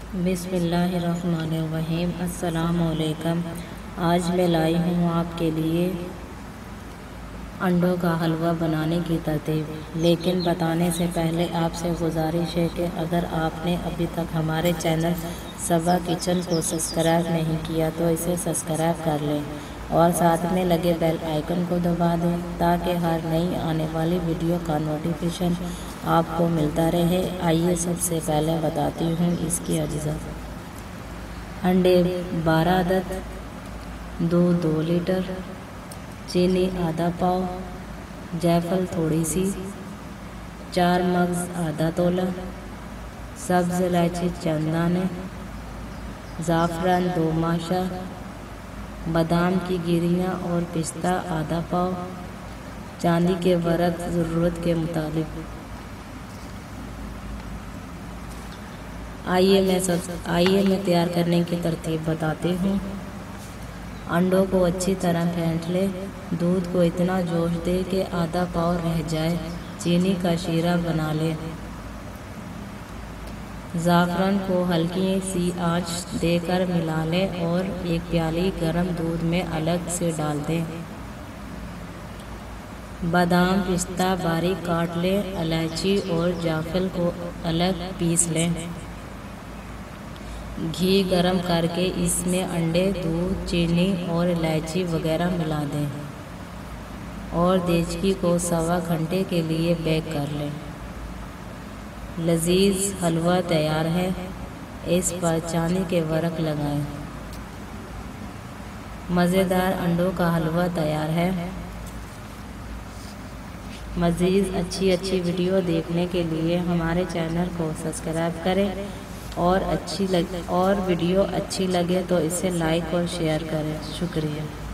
बिस्मिल्लाहिर्रहमानिर्रहीम। अस्सलामुअलैकुम। आज मैं लाई हूँ आपके लिए अंडों का हलवा बनाने की तरतीब। लेकिन बताने से पहले आपसे गुजारिश है कि अगर आपने अभी तक हमारे चैनल सबा किचन को सब्सक्राइब नहीं किया तो इसे सब्सक्राइब कर लें और साथ में लगे बेल आइकन को दबा दें ताकि हर नई आने वाली वीडियो का नोटिफिकेशन आपको मिलता रहे। आइए सबसे पहले बताती हूँ इसकी अज्जा। अंडे 12 अदद, दूध 2 लीटर, चीनी आधा पाव, जायफल थोड़ी सी, 4 मगज़ आधा तोला, सब्ज़ इलायची चंद दाने, ज़ाफ़रान 2 माशा, बादाम की गिरियाँ और पिस्ता आधा पाव, चांदी के वर्क ज़रूरत के मुताबिक। आइए मैं तैयार करने की तरतीब बताती हूँ। अंडों को अच्छी तरह फेंट ले। दूध को इतना जोश दे कि आधा पाव रह जाए। चीनी का शीरा बना ले। ज़ाफ़रान को हल्की सी आंच देकर मिला लें और एक प्याली गर्म दूध में अलग से डाल दें। बादाम पिस्ता बारीक काट लें। इलायची और जायफल को अलग पीस लें। घी गरम करके इसमें अंडे, दूध, चीनी और इलायची वगैरह मिला दें और देचकी को सवा घंटे के लिए बेक कर लें। लजीज हलवा तैयार है। इस पर चांदी के वर्क लगाएं। मज़ेदार अंडों का हलवा तैयार है। मज़ीद अच्छी वीडियो देखने के लिए हमारे चैनल को सब्सक्राइब करें और वीडियो अच्छी लगे तो इसे लाइक और शेयर करें। शुक्रिया।